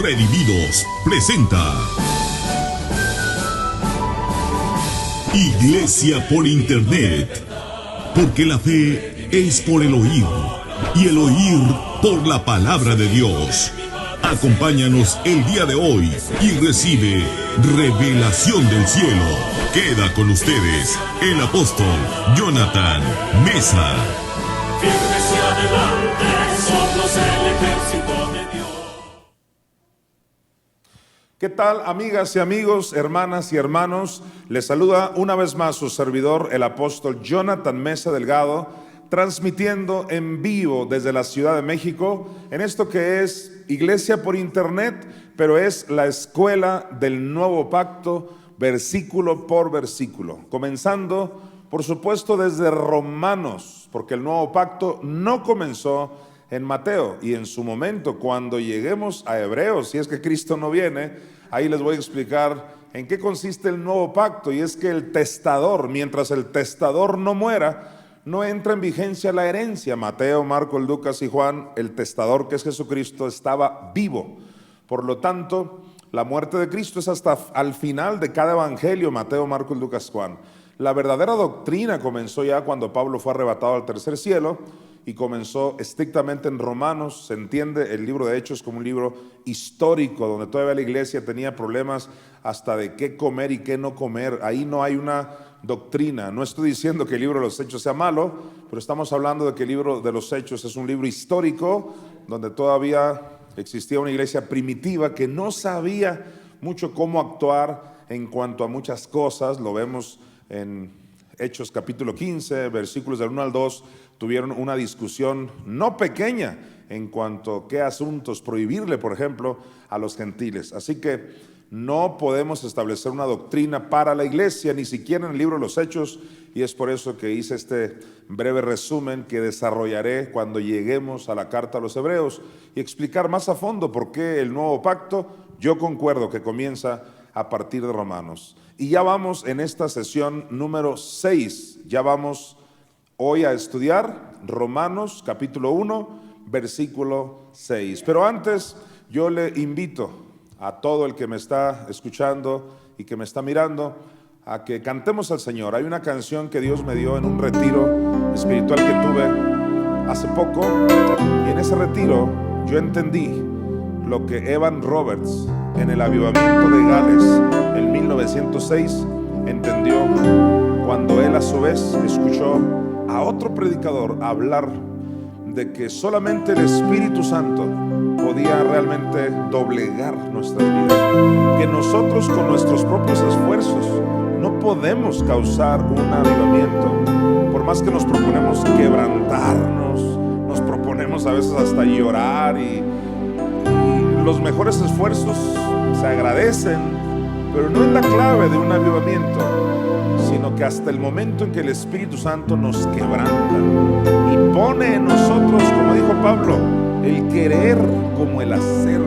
Redimidos presenta Iglesia por Internet, porque la fe es por el oír, y el oír por la palabra de Dios. Acompáñanos el día de hoy y recibe revelación del cielo. Queda con ustedes el apóstol Jonathan Mesa. Firmes y adelante, somos el ejército de Dios. ¿Qué tal, amigas y amigos, hermanas y hermanos? Les saluda una vez más su servidor, el apóstol Jonathan Mesa Delgado, transmitiendo en vivo desde la Ciudad de México en esto que es Iglesia por Internet, pero es la escuela del Nuevo Pacto, versículo por versículo, comenzando por supuesto desde Romanos, porque el Nuevo Pacto no comenzó en Mateo, y en su momento cuando lleguemos a Hebreos, si es que Cristo no viene, ahí les voy a explicar en qué consiste el Nuevo Pacto. Y es que el testador, mientras el testador no muera, no entra en vigencia la herencia. Mateo, Marcos, Lucas y Juan, el testador que es Jesucristo estaba vivo. Por lo tanto, la muerte de Cristo es hasta al final de cada evangelio, Mateo, Marcos, Lucas, Juan. La verdadera doctrina comenzó ya cuando Pablo fue arrebatado al tercer cielo, y comenzó estrictamente en Romanos. Se entiende el libro de Hechos como un libro histórico, donde todavía la iglesia tenía problemas hasta de qué comer y qué no comer. Ahí no hay una doctrina. No estoy diciendo que el libro de los Hechos sea malo, pero estamos hablando de que el libro de los Hechos es un libro histórico, donde todavía existía una iglesia primitiva que no sabía mucho cómo actuar en cuanto a muchas cosas. Lo vemos en Hechos capítulo 15, versículos del 1 al 2, tuvieron una discusión no pequeña en cuanto a qué asuntos prohibirle, por ejemplo, a los gentiles. Así que no podemos establecer una doctrina para la iglesia, ni siquiera en el libro de los Hechos, y es por eso que hice este breve resumen que desarrollaré cuando lleguemos a la carta a los Hebreos y explicar más a fondo por qué el Nuevo Pacto, yo concuerdo que comienza a partir de Romanos. Y ya vamos en esta sesión número 6, ya vamos hoy a estudiar Romanos capítulo 1, versículo 6. Pero antes yo le invito a todo el que me está escuchando y que me está mirando a que cantemos al Señor. Hay una canción que Dios me dio en un retiro espiritual que tuve hace poco, y en ese retiro yo entendí lo que Evan Roberts en el avivamiento de Gales en 1906 entendió cuando él a su vez escuchó a otro predicador hablar de que solamente el Espíritu Santo podía realmente doblegar nuestras vidas, que nosotros con nuestros propios esfuerzos no podemos causar un avivamiento. Por más que nos proponemos quebrantarnos, nos proponemos a veces hasta llorar, y los mejores esfuerzos se agradecen, pero no es la clave de un avivamiento, sino que hasta el momento en que el Espíritu Santo nos quebranta y pone en nosotros, como dijo Pablo, el querer como el hacer.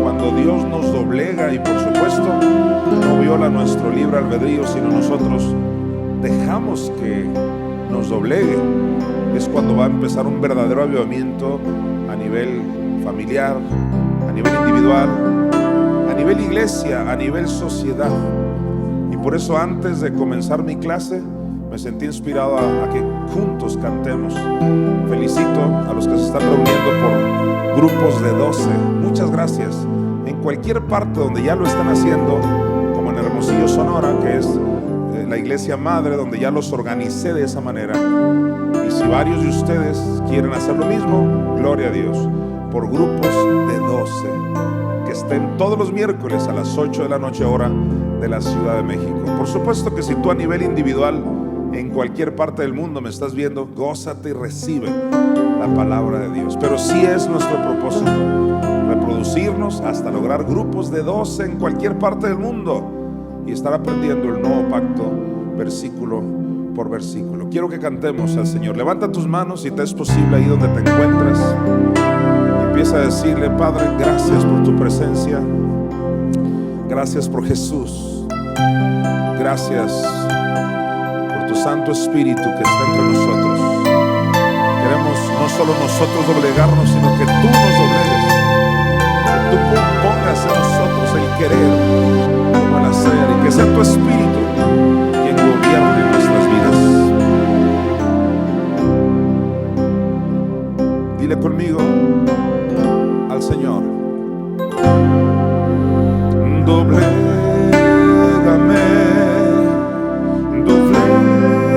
Cuando Dios nos doblega y por supuesto no viola nuestro libre albedrío, sino nosotros dejamos que nos doblegue, es cuando va a empezar un verdadero avivamiento a nivel familiar, a nivel individual, a nivel iglesia, a nivel sociedad. Y por eso antes de comenzar mi clase me sentí inspirado a que juntos cantemos. Felicito a los que se están reuniendo por grupos de 12. Muchas gracias. En cualquier parte donde ya lo están haciendo, como en Hermosillo, Sonora, que es la iglesia madre, donde ya los organicé de esa manera. Y si varios de ustedes quieren hacer lo mismo, gloria a Dios, por grupos de 12, que estén todos los miércoles a las 8 de la noche hora de la Ciudad de México. Por supuesto que si tú a nivel individual en cualquier parte del mundo me estás viendo, gózate y recibe la palabra de Dios. Pero sí es nuestro propósito reproducirnos hasta lograr grupos de 12 en cualquier parte del mundo y estar aprendiendo el Nuevo Pacto versículo por versículo. Quiero que cantemos al Señor. Levanta tus manos si te es posible ahí donde te encuentres. Empieza a decirle: Padre, gracias por tu presencia. Gracias por Jesús. Gracias por tu Santo Espíritu que está entre nosotros. Queremos no solo nosotros doblegarnos, sino que tú nos doblegues, que tú querer como el hacer, y que sea tu Espíritu quien gobierne nuestras vidas. Dile conmigo al Señor: doblégame, doblégame.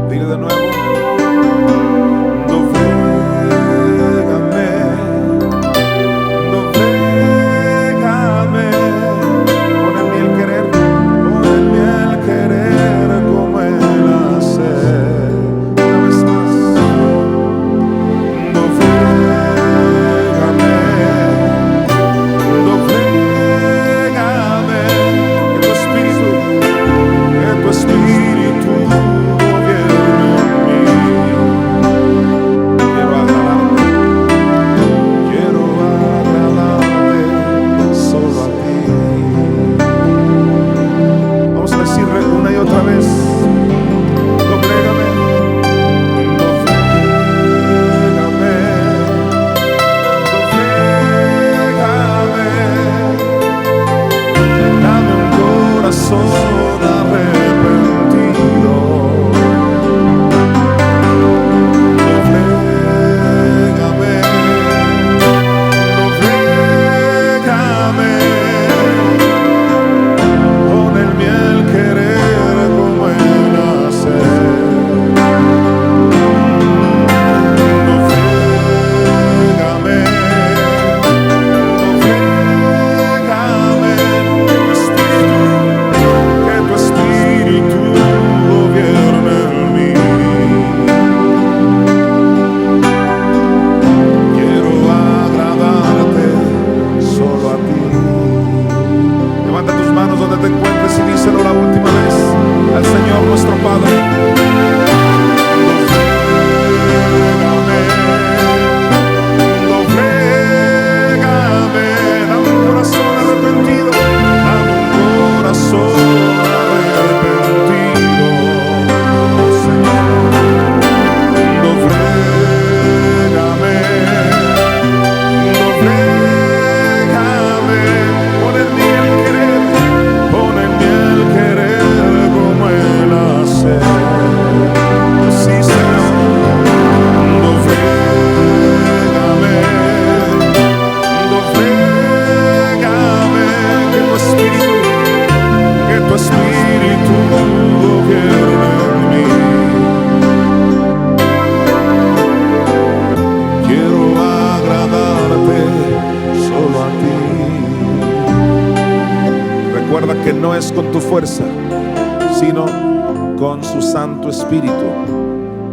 Dile de nuevo: doblégame, doblégame. Ponme el querer, ponme el querer como el hacer. Una vez más: doblégame, doblégame. Que tu espíritu gobierne en mí. Quiero agradarte solo a ti. Vamos a decirle una y otra vez: doblégame, doblégame, doblégame. Dame un corazón arrepentido. Doblégame, doblégame. Pon en mí el querer como el hacer. Doblégame, doblégame. Que tu espíritu gobierne en mí. Quiero agradarte solo a ti. Levanta tus manos donde te encuentres y díselo la última vez al Señor nuestro Padre: doblégame, dame un corazón arrepentido, dame un corazón arrepentido, Señor. Doblégame, doblégame. Pon en mí el querer, pon en mí el querer como el hacer. Sí, Señor. Doblégame, doblégame. Que tu espíritu gobierne en mí. Quiero agradarte solo a ti. Recuerda que no es con tu fuerza, sino con su Santo Espíritu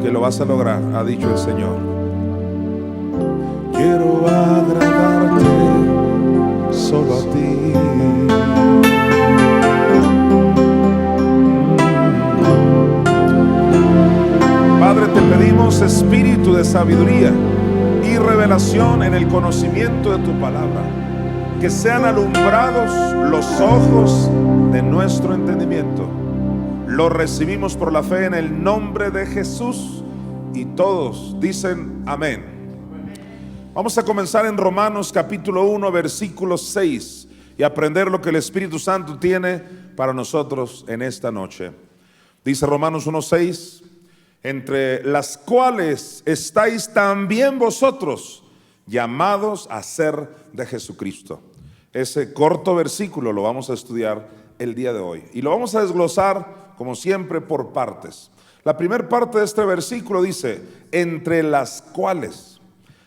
que lo vas a lograr, ha dicho el Señor. Quiero agradarte solo a ti. Padre, te pedimos espíritu de sabiduría y revelación en el conocimiento de tu palabra. Que sean alumbrados los ojos de nuestro entendimiento. Lo recibimos por la fe en el nombre de Jesús. Y todos dicen amén. Vamos a comenzar en Romanos capítulo 1, versículo 6 y aprender lo que el Espíritu Santo tiene para nosotros en esta noche. Dice Romanos 1:6: entre las cuales estáis también vosotros llamados a ser de Jesucristo. Ese corto versículo lo vamos a estudiar el día de hoy y lo vamos a desglosar como siempre por partes. La primera parte de este versículo dice: entre las cuales.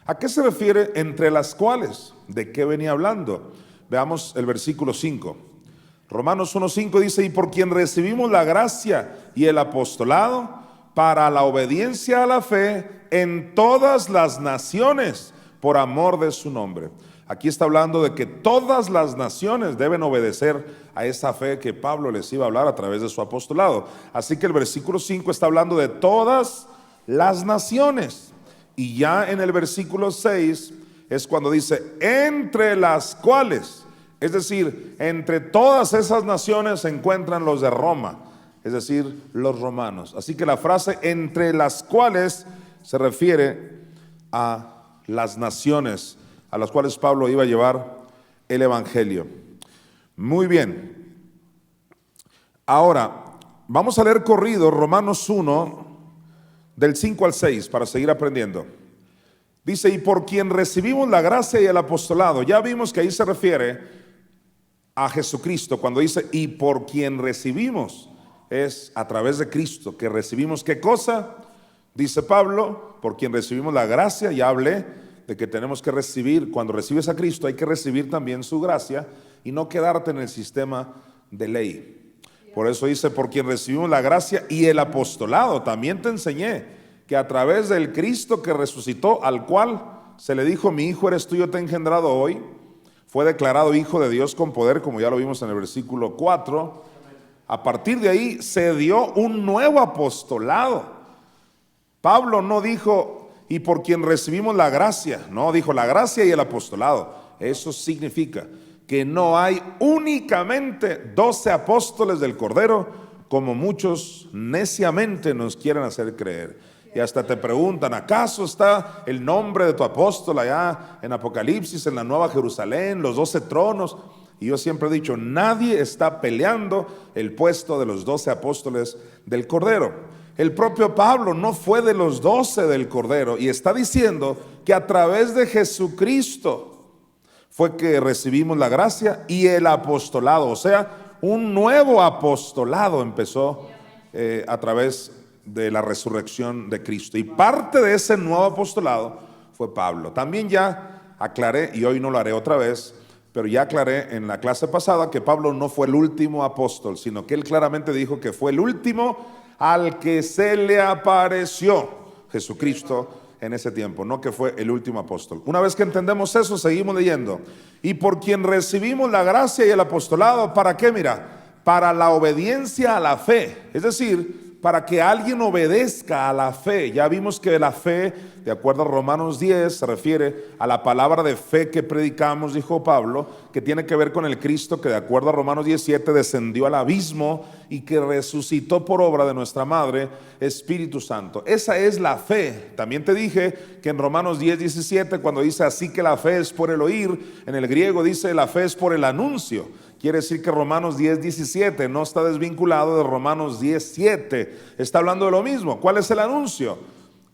¿A qué se refiere entre las cuales? ¿De qué venía hablando? Veamos el versículo 5. Romanos 1:5 dice: y por quien recibimos la gracia y el apostolado para la obediencia a la fe en todas las naciones por amor de su nombre. Aquí está hablando de que todas las naciones deben obedecer a esa fe que Pablo les iba a hablar a través de su apostolado. Así que el versículo 5 está hablando de todas las naciones. Y ya en el versículo 6 es cuando dice entre las cuales, es decir, entre todas esas naciones se encuentran los de Roma. es decir, los romanos. Así que la frase entre las cuales se refiere a las naciones a las cuales Pablo iba a llevar el evangelio. Muy bien. Ahora, vamos a leer corrido Romanos 1, del 5 al 6, para seguir aprendiendo. Dice, y por quien recibimos la gracia y el apostolado. Ya vimos que ahí se refiere a Jesucristo. Cuando dice, y por quien recibimos, es a través de Cristo que recibimos. ¿Qué cosa? Dice Pablo, por quien recibimos la gracia. Ya hablé de que tenemos que recibir, cuando recibes a Cristo hay que recibir también su gracia y no quedarte en el sistema de ley. Por eso dice, por quien recibimos la gracia y el apostolado. También te enseñé que a través del Cristo que resucitó, al cual se le dijo, mi hijo eres tú, yo te he engendrado hoy, fue declarado hijo de Dios con poder, como ya lo vimos en el versículo 4. A partir de ahí se dio un nuevo apostolado. Pablo no dijo, y por quien recibimos la gracia, no, dijo la gracia y el apostolado. Eso significa que no hay únicamente 12 apóstoles del Cordero, como muchos neciamente nos quieren hacer creer. Y hasta te preguntan, ¿acaso está el nombre de tu apóstol allá en Apocalipsis, en la Nueva Jerusalén, los 12 tronos? Y yo siempre he dicho, nadie está peleando el puesto de los 12 apóstoles del Cordero. El propio Pablo no fue de los 12 del Cordero y está diciendo que a través de Jesucristo fue que recibimos la gracia y el apostolado. O sea, un nuevo apostolado empezó a través de la resurrección de Cristo. Y parte de ese nuevo apostolado fue Pablo. También ya aclaré, y hoy no lo haré otra vez, pero ya aclaré en la clase pasada que Pablo no fue el último apóstol, sino que él claramente dijo que fue el último al que se le apareció Jesucristo en ese tiempo, no que fue el último apóstol. Una vez que entendemos eso, seguimos leyendo. Y por quien recibimos la gracia y el apostolado, ¿para qué? Mira, para la obediencia a la fe, es decir, para que alguien obedezca a la fe. Ya vimos que la fe, de acuerdo a Romanos 10, se refiere a la palabra de fe que predicamos, dijo Pablo, que tiene que ver con el Cristo que de acuerdo a Romanos 17 descendió al abismo y que resucitó por obra de nuestra Madre, Espíritu Santo. Esa es la fe. También te dije que en Romanos 10, 17, cuando dice así que la fe es por el oír, en el griego dice la fe es por el anuncio. Quiere decir que Romanos 10, 17 no está desvinculado de Romanos 10, 7. Está hablando de lo mismo. ¿Cuál es el anuncio?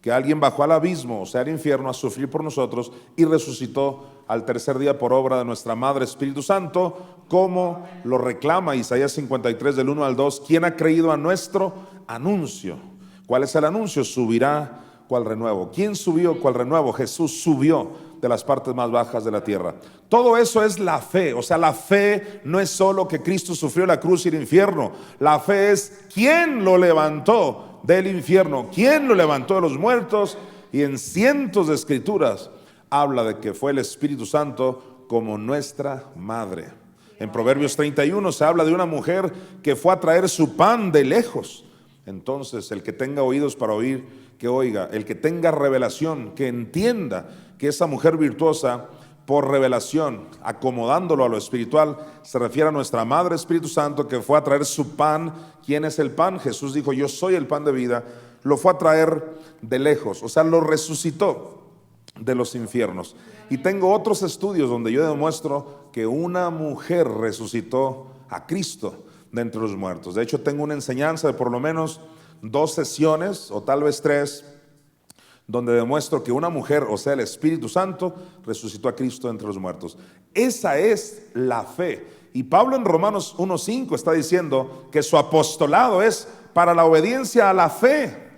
Que alguien bajó al abismo, o sea, al infierno, a sufrir por nosotros y resucitó al tercer día por obra de nuestra Madre Espíritu Santo, como lo reclama Isaías 53 del 1 al 2. ¿Quién ha creído a nuestro anuncio? ¿Cuál es el anuncio? Subirá cual renuevo. ¿Quién subió cual renuevo? Jesús subió de las partes más bajas de la tierra. Todo eso es la fe. O sea, la fe no es solo que Cristo sufrió la cruz y el infierno. La fe es quién lo levantó del infierno, quién lo levantó de los muertos. Y en cientos de escrituras habla de que fue el Espíritu Santo como nuestra madre. En Proverbios 31 se habla de una mujer que fue a traer su pan de lejos. Entonces, el que tenga oídos para oír, que oiga. El que tenga revelación, que entienda que esa mujer virtuosa, por revelación, acomodándolo a lo espiritual, se refiere a nuestra Madre Espíritu Santo, que fue a traer su pan. ¿Quién es el pan? Jesús dijo, yo soy el pan de vida. Lo fue a traer de lejos, o sea, lo resucitó de los infiernos. Y tengo otros estudios donde yo demuestro que una mujer resucitó a Cristo de entre los muertos. De hecho, tengo una enseñanza de por lo menos 2 sesiones o tal vez 3, donde demuestro que una mujer, o sea el Espíritu Santo, resucitó a Cristo entre los muertos. Esa es la fe. Y Pablo en Romanos 1:5 está diciendo que su apostolado es para la obediencia a la fe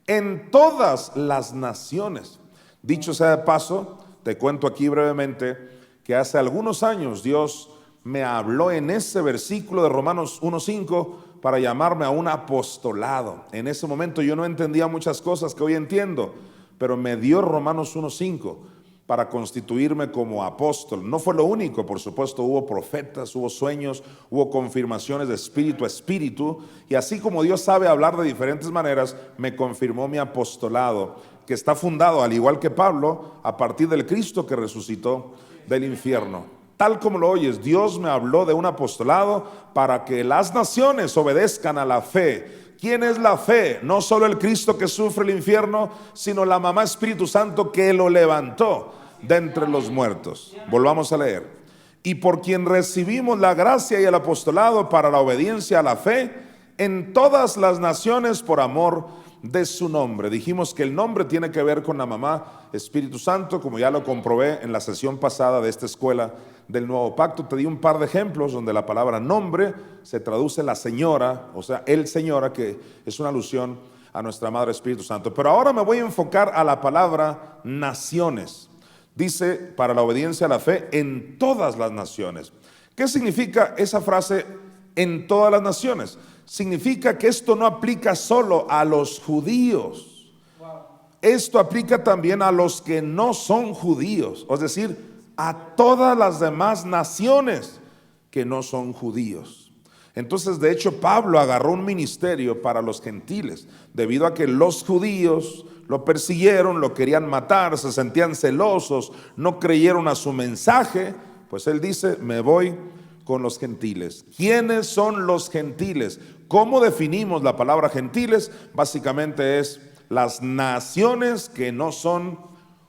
en todas las naciones. Dicho sea de paso, te cuento aquí brevemente que hace algunos años Dios me habló en ese versículo de Romanos 1:5 para llamarme a un apostolado. En ese momento yo no entendía muchas cosas que hoy entiendo, pero me dio Romanos 1:5 para constituirme como apóstol. No fue lo único, por supuesto, hubo profetas, hubo sueños, hubo confirmaciones de espíritu a espíritu, y así como Dios sabe hablar de diferentes maneras, me confirmó mi apostolado, que está fundado, al igual que Pablo, a partir del Cristo que resucitó del infierno. Tal como lo oyes, Dios me habló de un apostolado para que las naciones obedezcan a la fe. ¿Quién es la fe? No solo el Cristo que sufre el infierno, sino la mamá Espíritu Santo que lo levantó de entre los muertos. Volvamos a leer. Y por quien recibimos la gracia y el apostolado para la obediencia a la fe en todas las naciones por amor de su nombre. Dijimos que el nombre tiene que ver con la mamá Espíritu Santo, como ya lo comprobé en la sesión pasada de esta escuela del Nuevo Pacto. Te di un par de ejemplos donde la palabra nombre se traduce la señora, o sea, el señora, que es una alusión a nuestra Madre Espíritu Santo. Pero ahora me voy a enfocar a la palabra naciones. Dice, para la obediencia a la fe en todas las naciones. ¿Qué significa esa frase en todas las naciones? Significa que esto no aplica solo a los judíos. Esto aplica también a los que no son judíos, es decir, a todas las demás naciones que no son judíos. Entonces, de hecho, Pablo agarró un ministerio para los gentiles, debido a que los judíos lo persiguieron, lo querían matar, se sentían celosos, no creyeron a su mensaje. Pues él dice, me voy con los gentiles. ¿Quiénes son los gentiles? ¿Cómo definimos la palabra gentiles? Básicamente es las naciones que no son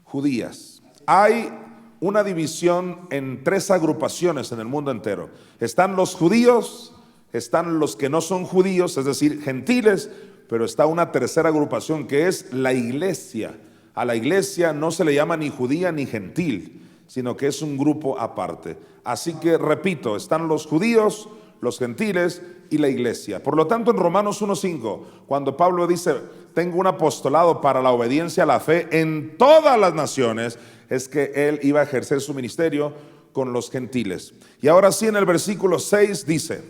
judías. Hay una división en 3 agrupaciones en el mundo entero. Están los judíos, están los que no son judíos, es decir, gentiles, pero está una tercera agrupación que es la iglesia. A la iglesia no se le llama ni judía ni gentil, sino que es un grupo aparte. Así que repito, están los judíos, los gentiles y la iglesia. Por lo tanto, en Romanos 1:5, cuando Pablo dice, tengo un apostolado para la obediencia a la fe en todas las naciones, es que él iba a ejercer su ministerio con los gentiles. Y ahora sí, en el versículo 6 dice,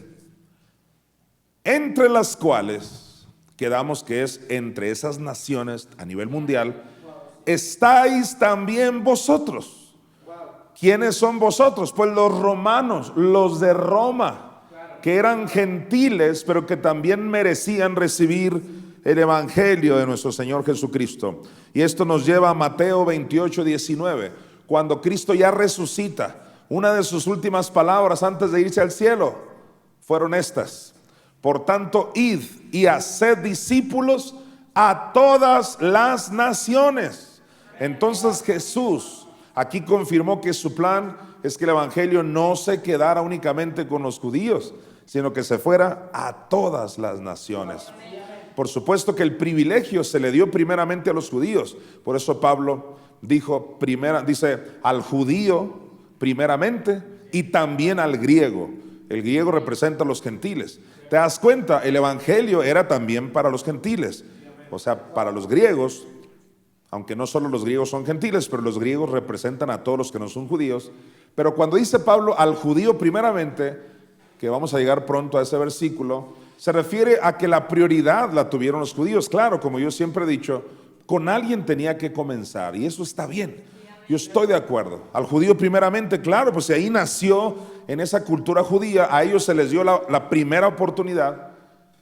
entre las cuales, quedamos que es entre esas naciones a nivel mundial, estáis también vosotros. ¿Quiénes son vosotros? Pues los romanos, los de Roma, que eran gentiles, pero que también merecían recibir el evangelio de nuestro Señor Jesucristo. Y esto nos lleva a Mateo 28:19, cuando Cristo ya resucita. Una de sus últimas palabras antes de irse al cielo fueron estas: por tanto, id y haced discípulos a todas las naciones. Entonces Jesús aquí confirmó que su plan es que el evangelio no se quedara únicamente con los judíos, sino que se fuera a todas las naciones. Por supuesto que el privilegio se le dio primeramente a los judíos. Por eso Pablo dice al judío primeramente y también al griego. El griego representa a los gentiles. ¿Te das cuenta? El evangelio era también para los gentiles, o sea, para los griegos, aunque no solo los griegos son gentiles, pero los griegos representan a todos los que no son judíos. Pero cuando dice Pablo al judío primeramente, que vamos a llegar pronto a ese versículo, se refiere a que la prioridad la tuvieron los judíos. Claro, como yo siempre he dicho, con alguien tenía que comenzar, y eso está bien. Yo estoy de acuerdo. Al judío primeramente, claro, pues ahí nació en esa cultura judía, a ellos se les dio la primera oportunidad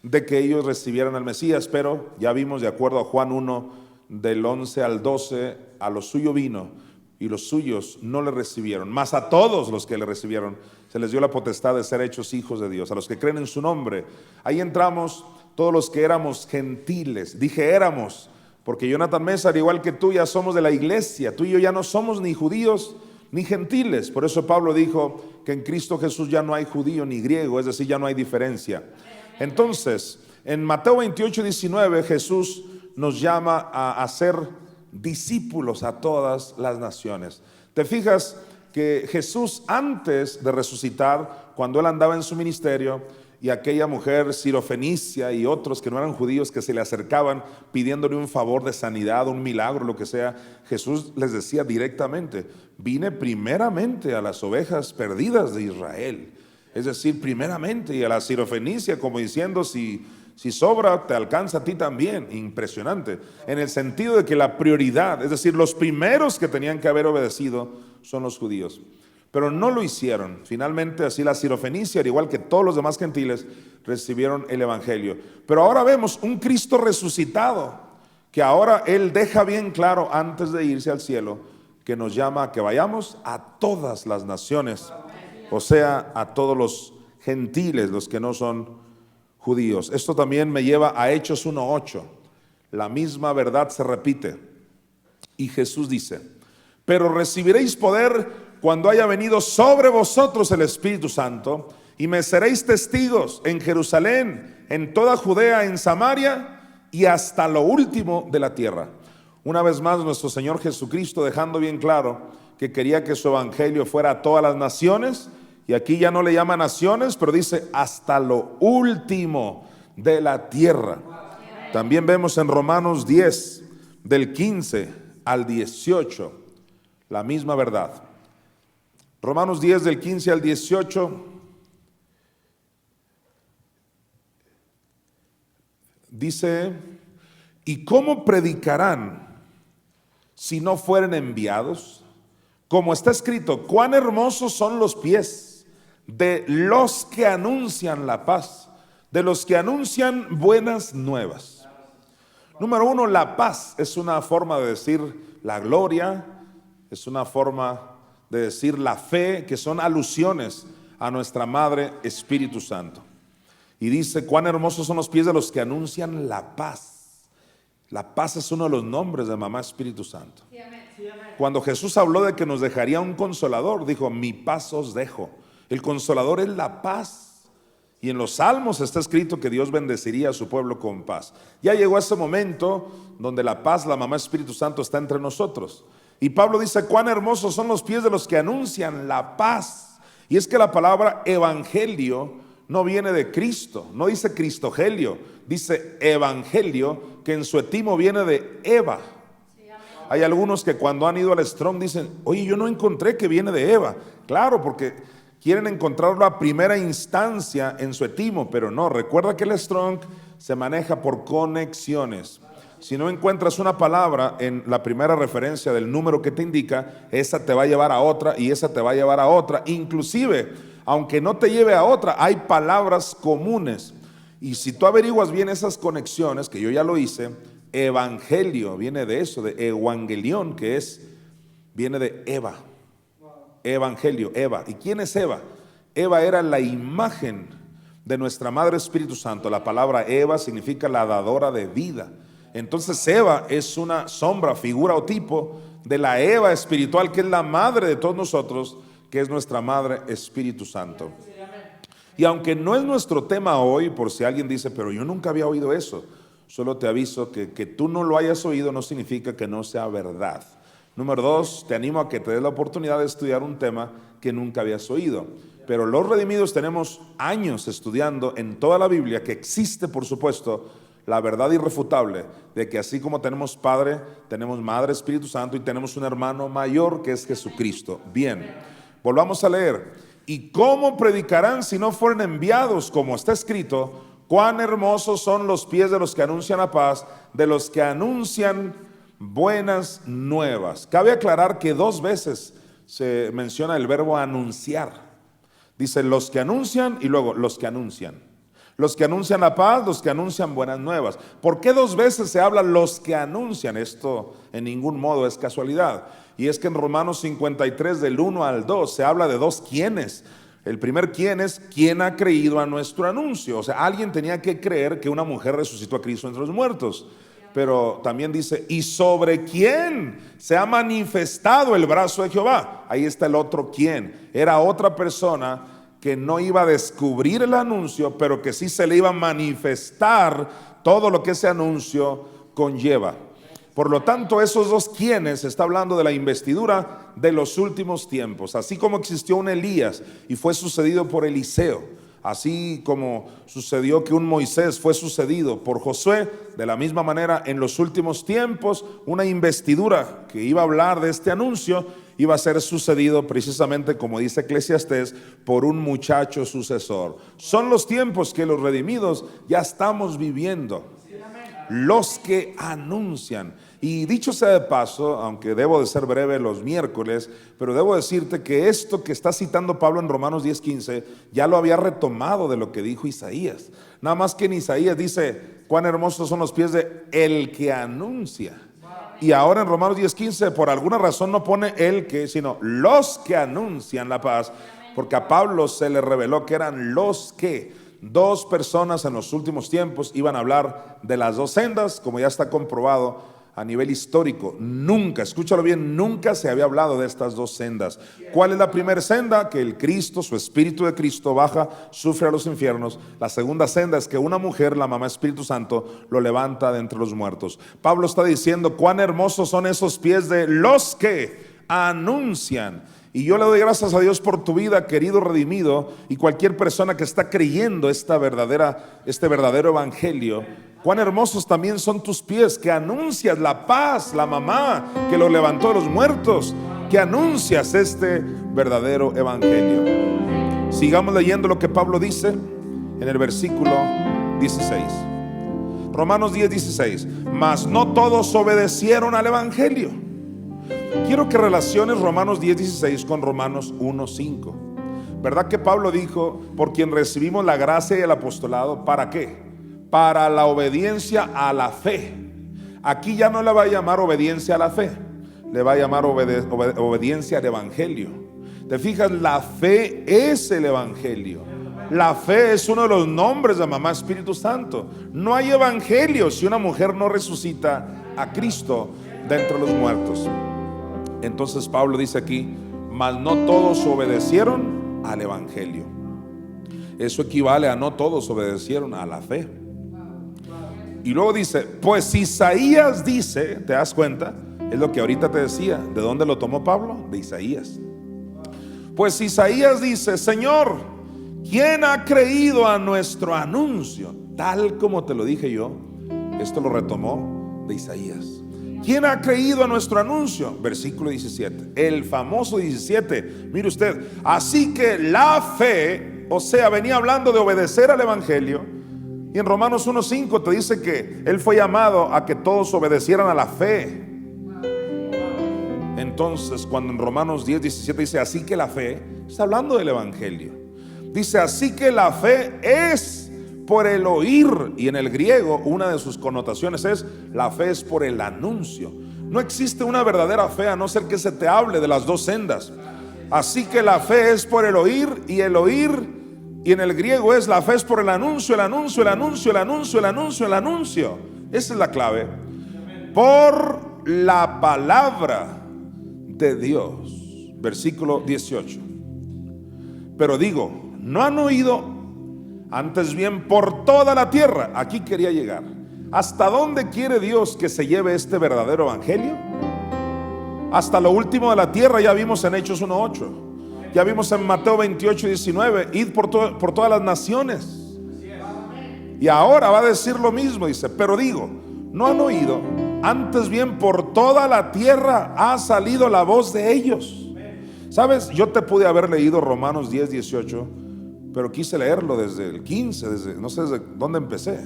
de que ellos recibieran al Mesías, pero ya vimos, de acuerdo a Juan 1, del 11 al 12, a lo suyo vino y los suyos no le recibieron, mas a todos los que le recibieron se les dio la potestad de ser hechos hijos de Dios, a los que creen en su nombre. Ahí entramos todos los que éramos gentiles. Dije éramos, porque Jonathan Mesa, al igual que tú, ya somos de la iglesia. Tú y yo ya no somos ni judíos ni gentiles. Por eso Pablo dijo que en Cristo Jesús ya no hay judío ni griego, es decir, ya no hay diferencia. Entonces, en Mateo 28:19, Jesús nos llama a hacer discípulos a todas las naciones. ¿Te fijas que Jesús, antes de resucitar, cuando él andaba en su ministerio, y aquella mujer sirofenicia y otros que no eran judíos que se le acercaban pidiéndole un favor de sanidad, un milagro, lo que sea, Jesús les decía directamente: vine primeramente a las ovejas perdidas de Israel. Es decir, primeramente, y a la sirofenicia, como diciendo, si sobra, te alcanza a ti también. Impresionante, en el sentido de que la prioridad, es decir, los primeros que tenían que haber obedecido son los judíos. Pero no lo hicieron. Finalmente, así la sirofenicia, al igual que todos los demás gentiles, recibieron el evangelio. Pero ahora vemos un Cristo resucitado, que ahora él deja bien claro antes de irse al cielo, que nos llama a que vayamos a todas las naciones o sea, a todos los gentiles, los que no son judíos. Esto también me lleva a Hechos 1:8. La misma verdad se repite. Y Jesús dice: pero recibiréis poder cuando haya venido sobre vosotros el Espíritu Santo, y me seréis testigos en Jerusalén, en toda Judea, en Samaria y hasta lo último de la tierra. Una vez más, nuestro Señor Jesucristo dejando bien claro que quería que su evangelio fuera a todas las naciones, y aquí ya no le llama naciones, pero dice hasta lo último de la tierra. También vemos en Romanos 10, del 15 al 18, la misma verdad. Romanos 10, del 15 al 18, dice: ¿y cómo predicarán si no fueren enviados? Como está escrito: cuán hermosos son los pies de los que anuncian la paz, de los que anuncian buenas nuevas. Número uno, la paz es una forma de decir la gloria, es una forma de decir la fe, que son alusiones a nuestra Madre Espíritu Santo. Y dice: cuán hermosos son los pies de los que anuncian la paz. La paz es uno de los nombres de Mamá Espíritu Santo. Cuando Jesús habló de que nos dejaría un consolador, dijo: mi paz os dejo. El consolador es la paz. Y en los Salmos está escrito que Dios bendeciría a su pueblo con paz. Ya llegó ese momento donde la paz, la Mamá Espíritu Santo, está entre nosotros. Y Pablo dice: cuán hermosos son los pies de los que anuncian la paz. Y es que la palabra evangelio no viene de Cristo, no dice cristogelio, dice evangelio, que en su etimo viene de Eva. Hay algunos que cuando han ido al Strong dicen: oye, yo no encontré que viene de Eva. Claro, porque quieren encontrarlo a primera instancia en su etimo, pero no. Recuerda que el Strong se maneja por conexiones. Si no encuentras una palabra en la primera referencia del número que te indica, esa te va a llevar a otra y esa te va a llevar a otra. Inclusive, aunque no te lleve a otra, hay palabras comunes. Y si tú averiguas bien esas conexiones, que yo ya lo hice, evangelio viene de eso, de evangelión, que viene de Eva. Evangelio, Eva. ¿Y quién es Eva? Eva era la imagen de nuestra Madre Espíritu Santo. La palabra Eva significa la dadora de vida. Entonces Eva es una sombra, figura o tipo de la Eva espiritual, que es la madre de todos nosotros, que es nuestra Madre Espíritu Santo. Y aunque no es nuestro tema hoy, por si alguien dice: pero yo nunca había oído eso, solo te aviso que tú no lo hayas oído no significa que no sea verdad. Número dos, te animo a que te des la oportunidad de estudiar un tema que nunca habías oído. Pero los redimidos tenemos años estudiando en toda la Biblia que existe, por supuesto, la verdad irrefutable de que así como tenemos Padre, tenemos Madre, Espíritu Santo, y tenemos un hermano mayor que es Jesucristo. Bien, volvamos a leer. ¿Y cómo predicarán si no fueren enviados? Como está escrito: cuán hermosos son los pies de los que anuncian la paz, de los que anuncian buenas nuevas. Cabe aclarar que 2 veces se menciona el verbo anunciar. Dice los que anuncian y luego los que anuncian. Los que anuncian la paz, los que anuncian buenas nuevas. ¿Por qué 2 veces se habla los que anuncian? Esto en ningún modo es casualidad. Y es que en Romanos 53 del 1 al 2 se habla de 2 quiénes. El primer quién es quién ha creído a nuestro anuncio. O sea, alguien tenía que creer que una mujer resucitó a Cristo entre los muertos. Pero también dice: y sobre quién se ha manifestado el brazo de Jehová. Ahí está el otro quién. Era otra persona que no iba a descubrir el anuncio, pero que sí se le iba a manifestar todo lo que ese anuncio conlleva. Por lo tanto, esos 2 quienes está hablando de la investidura de los últimos tiempos. Así como existió un Elías y fue sucedido por Eliseo, así como sucedió que un Moisés fue sucedido por Josué, de la misma manera en los últimos tiempos una investidura que iba a hablar de este anuncio iba a ser sucedido precisamente, como dice Eclesiastés, por un muchacho sucesor. Son los tiempos que los redimidos ya estamos viviendo. Los que anuncian. Y dicho sea de paso, aunque debo de ser breve los miércoles, pero debo decirte que esto que está citando Pablo en Romanos 10:15 ya lo había retomado de lo que dijo Isaías. Nada más que en Isaías dice: cuán hermosos son los pies de el que anuncia. Y ahora en Romanos 10:15 por alguna razón no pone el que, sino los que anuncian la paz, porque a Pablo se le reveló que eran los que dos personas en los últimos tiempos iban a hablar de las dos sendas, como ya está comprobado a nivel histórico. Nunca, escúchalo bien, nunca se había hablado de estas dos sendas. ¿Cuál es la primera senda? Que el Cristo, su Espíritu de Cristo baja, sufre a los infiernos. La segunda senda es que una mujer, la mamá Espíritu Santo, lo levanta de entre los muertos. Pablo está diciendo cuán hermosos son esos pies de los que anuncian. Y yo le doy gracias a Dios por tu vida, querido redimido, y cualquier persona que está creyendo este verdadero evangelio. Cuán hermosos también son tus pies, que anuncias la paz, la mamá que lo levantó de los muertos, que anuncias este verdadero evangelio. Sigamos leyendo lo que Pablo dice en el versículo 16. Romanos 10:16. Mas no todos obedecieron al evangelio. Quiero que relaciones Romanos 10:16 con Romanos 1:5. ¿Verdad que Pablo dijo, por quien recibimos la gracia y el apostolado? ¿Para qué? Para la obediencia a la fe. Aquí ya no le va a llamar obediencia a la fe, le va a llamar obediencia al evangelio. ¿Te fijas? La fe es el evangelio. La fe es uno de los nombres de mamá Espíritu Santo. No hay evangelio si una mujer no resucita a Cristo de entre los muertos. Entonces Pablo dice aquí, mas no todos obedecieron al evangelio. Eso equivale a no todos obedecieron a la fe. Y luego dice, pues Isaías dice, ¿te das cuenta? Es lo que ahorita te decía. ¿De dónde lo tomó Pablo? De Isaías. Pues Isaías dice, Señor, ¿quién ha creído a nuestro anuncio? Tal como te lo dije yo. Esto lo retomó de Isaías. ¿Quién ha creído a nuestro anuncio? Versículo 17, el famoso 17. Mire usted, así que la fe, o sea, venía hablando de obedecer al evangelio. Y en Romanos 1:5 te dice que él fue llamado a que todos obedecieran a la fe. Entonces, cuando en Romanos 10:17 dice así que la fe, está hablando del evangelio. Dice así que la fe es por el oír, y en el griego una de sus connotaciones es la fe es por el anuncio. No existe una verdadera fe a no ser que se te hable de las dos sendas. Así que la fe es por el oír, y el oír, y en el griego es la fe es por el anuncio, el anuncio, el anuncio, el anuncio, el anuncio, el anuncio. Esa es la clave. Por la palabra de Dios. Versículo 18. Pero digo, no han oído, antes bien por toda la tierra. Aquí quería llegar. ¿Hasta dónde quiere Dios que se lleve este verdadero evangelio? Hasta lo último de la tierra. Ya vimos en Hechos 1:8. Ya vimos en Mateo 28:19. Id por todas las naciones. Y ahora va a decir lo mismo. Dice, pero digo, no han oído, antes bien por toda la tierra ha salido la voz de ellos. ¿Sabes? Yo te pude haber leído Romanos 10:18, pero quise leerlo desde el 15, no sé desde dónde empecé.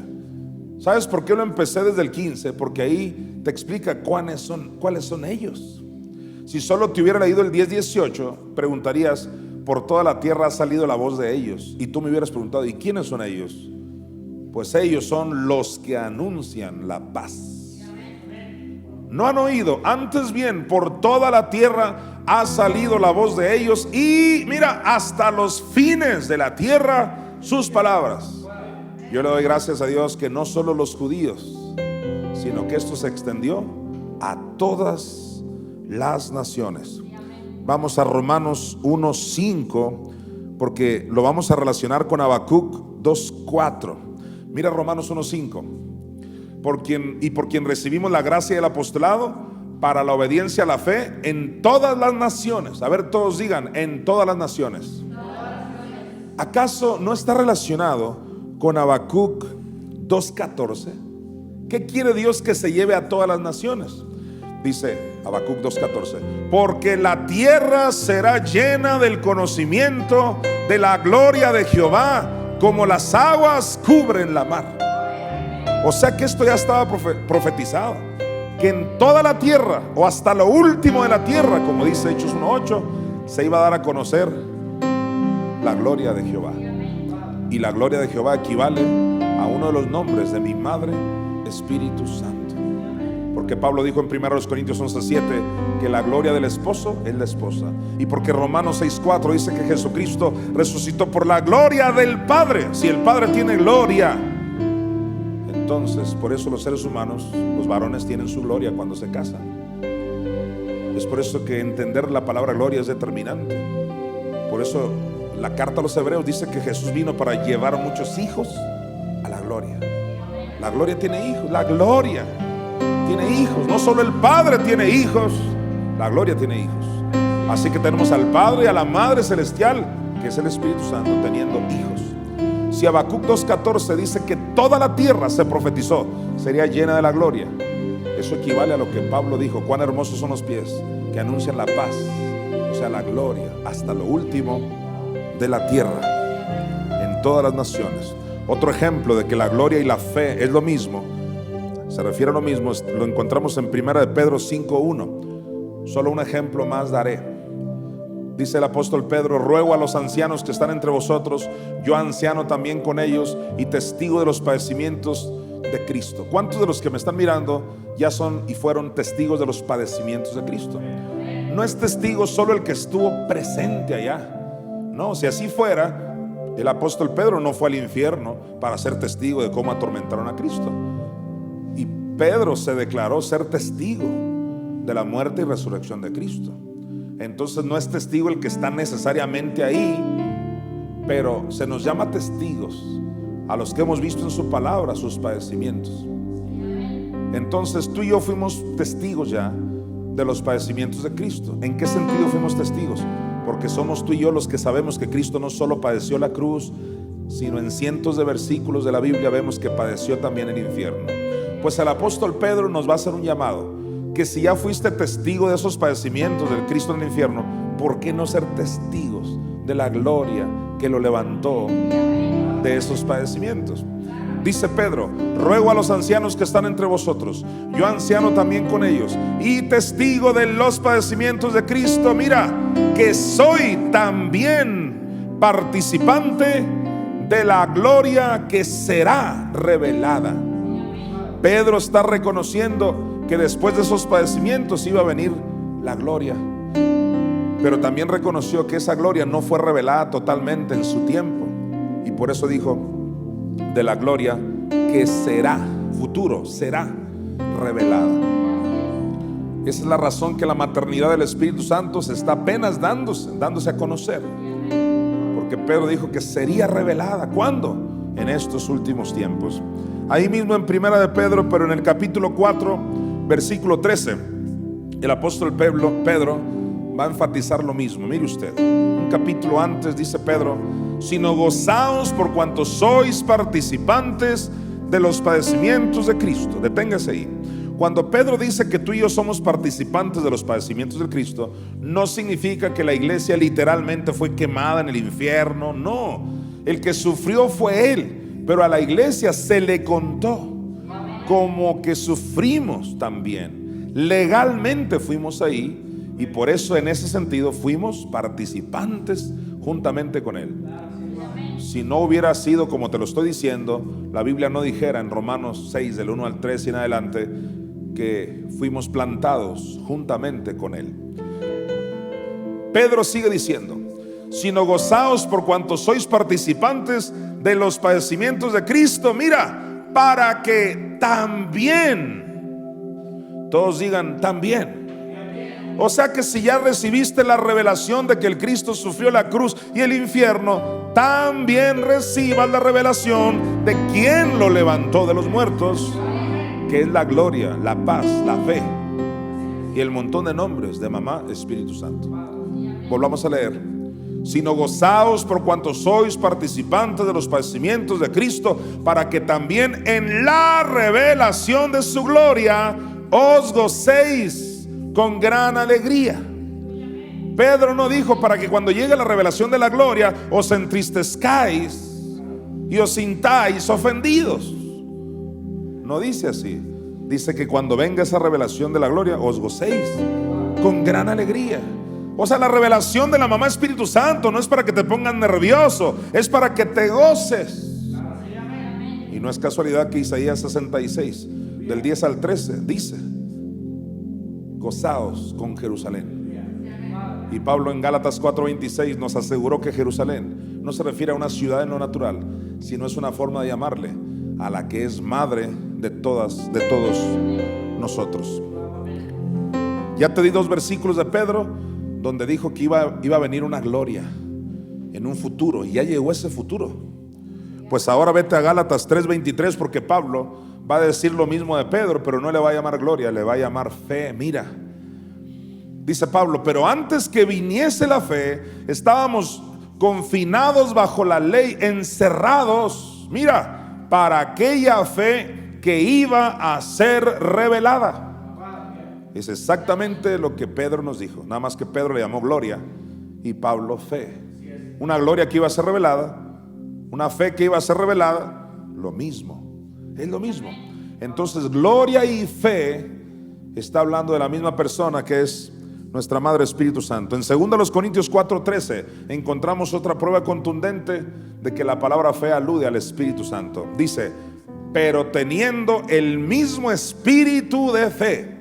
¿Sabes por qué lo empecé desde el 15? Porque ahí te explica cuáles son ellos. Si solo te hubiera leído el 10:18, preguntarías, por toda la tierra ha salido la voz de ellos. Y tú me hubieras preguntado, ¿y quiénes son ellos? Pues ellos son los que anuncian la paz. No han oído, antes bien por toda la tierra ha salido la voz de ellos, y mira, hasta los fines de la tierra sus palabras. Yo le doy gracias a Dios que no solo los judíos, sino que esto se extendió a todas las naciones. Vamos a Romanos 1:5, porque lo vamos a relacionar con Habacuc 2:4. Mira Romanos 1:5. Por quien recibimos la gracia y el apostolado para la obediencia a la fe en todas las naciones. A ver, todos digan, en todas las naciones. ¿Acaso no está relacionado con Habacuc 2:14? ¿Qué quiere Dios que se lleve a todas las naciones? Dice Habacuc 2:14, porque la tierra será llena del conocimiento de la gloria de Jehová, como las aguas cubren la mar. O sea que esto ya estaba profetizado, que en toda la tierra, o hasta lo último de la tierra, como dice Hechos 1:8, se iba a dar a conocer la gloria de Jehová. Y la gloria de Jehová equivale a uno de los nombres de mi madre, Espíritu Santo. Porque Pablo dijo en 1 Corintios 11:7 que la gloria del esposo es la esposa. Y porque Romanos 6:4 dice que Jesucristo resucitó por la gloria del Padre. Si el Padre tiene gloria, entonces por eso los seres humanos, los varones, tienen su gloria cuando se casan. Es por eso que entender la palabra gloria es determinante. Por eso la carta a los hebreos dice que Jesús vino para llevar a muchos hijos a la gloria. La gloria tiene hijos, la gloria tiene hijos. No solo el Padre tiene hijos, la gloria tiene hijos. Así que tenemos al Padre y a la Madre Celestial, que es el Espíritu Santo, teniendo hijos. Si Habacuc 2:14 dice que toda la tierra, se profetizó, sería llena de la gloria, eso equivale a lo que Pablo dijo: cuán hermosos son los pies que anuncian la paz, o sea, la gloria, hasta lo último de la tierra, en todas las naciones. Otro ejemplo de que la gloria y la fe es lo mismo, se refiere a lo mismo, lo encontramos en 1 de Pedro 5:1. Solo un ejemplo más daré. Dice el apóstol Pedro: ruego a los ancianos que están entre vosotros, yo anciano también con ellos y testigo de los padecimientos de Cristo. ¿Cuántos de los que me están mirando ya son y fueron testigos de los padecimientos de Cristo? No es testigo solo el que estuvo presente allá. No, si así fuera, el apóstol Pedro no fue al infierno para ser testigo de cómo atormentaron a Cristo. Y Pedro se declaró ser testigo de la muerte y resurrección de Cristo. Entonces no es testigo el que está necesariamente ahí, pero se nos llama testigos a los que hemos visto en su palabra sus padecimientos. Entonces tú y yo fuimos testigos ya de los padecimientos de Cristo. ¿En qué sentido fuimos testigos? Porque somos tú y yo los que sabemos que Cristo no solo padeció la cruz, sino en cientos de versículos de la Biblia vemos que padeció también el infierno. Pues el apóstol Pedro nos va a hacer un llamado, que si ya fuiste testigo de esos padecimientos del Cristo en el infierno, ¿por qué no ser testigos de la gloria que lo levantó de esos padecimientos? Dice Pedro: ruego a los ancianos que están entre vosotros, yo anciano también con ellos y testigo de los padecimientos de Cristo, mira, que soy también participante de la gloria que será revelada. Pedro está reconociendo que después de esos padecimientos iba a venir la gloria, pero también reconoció que esa gloria no fue revelada totalmente en su tiempo, y por eso dijo: de la gloria que será, futuro, será revelada. Esa es la razón que la maternidad del Espíritu Santo se está apenas dándose a conocer, porque Pedro dijo que sería revelada. ¿Cuándo? En estos últimos tiempos. Ahí mismo en 1 de Pedro, pero en el capítulo 4, versículo 13, el apóstol Pedro va a enfatizar lo mismo. Mire usted, un capítulo antes dice Pedro: sino gozaos por cuanto sois participantes de los padecimientos de Cristo. Deténgase ahí. Cuando Pedro dice que tú y yo somos participantes de los padecimientos de Cristo, no significa que la iglesia literalmente fue quemada en el infierno. No, el que sufrió fue él, pero a la iglesia se le contó como que sufrimos también. Legalmente fuimos ahí, y por eso en ese sentido fuimos participantes juntamente con él. Si no hubiera sido como te lo estoy diciendo, la Biblia no dijera en Romanos 6 del 1 al 3 y en adelante que fuimos plantados juntamente con él. Pedro sigue diciendo: sino gozaos por cuanto sois participantes de los padecimientos de Cristo, mira, para que también, todos digan también. O sea que si ya recibiste la revelación de que el Cristo sufrió la cruz y el infierno, también recibas la revelación de quien lo levantó de los muertos, que es la gloria, la paz, la fe y el montón de nombres de mamá Espíritu Santo. Volvamos a leer: sino gozaos por cuanto sois participantes de los padecimientos de Cristo, para que también en la revelación de su gloria os gocéis con gran alegría. Pedro no dijo para que cuando llegue la revelación de la gloria os entristezcáis y os sintáis ofendidos. No dice así. Dice que cuando venga esa revelación de la gloria os gocéis con gran alegría. O sea, la revelación de la mamá Espíritu Santo no es para que te pongan nervioso, es para que te goces. Y no es casualidad que Isaías 66 del 10 al 13 dice gozaos con Jerusalén. Y Pablo en Gálatas 4:26 nos aseguró que Jerusalén no se refiere a una ciudad en lo natural, sino es una forma de llamarle a la que es madre de todos nosotros. Ya te di 2 versículos de Pedro donde dijo que iba a venir una gloria en un futuro, y ya llegó ese futuro. Pues ahora vete a Gálatas 3:23, porque Pablo va a decir lo mismo de Pedro, pero no le va a llamar gloria, le va a llamar fe. Mira, dice Pablo: pero antes que viniese la fe, estábamos confinados bajo la ley, encerrados, mira, para aquella fe que iba a ser revelada. Es exactamente lo que Pedro nos dijo, nada más que Pedro le llamó gloria y Pablo fe. Una gloria que iba a ser revelada, una fe que iba a ser revelada, lo mismo, es lo mismo. Entonces gloria y fe está hablando de la misma persona, que es nuestra Madre Espíritu Santo. En 2 Corintios 4:13 encontramos otra prueba contundente de que la palabra fe alude al Espíritu Santo. Dice: pero teniendo el mismo espíritu de fe.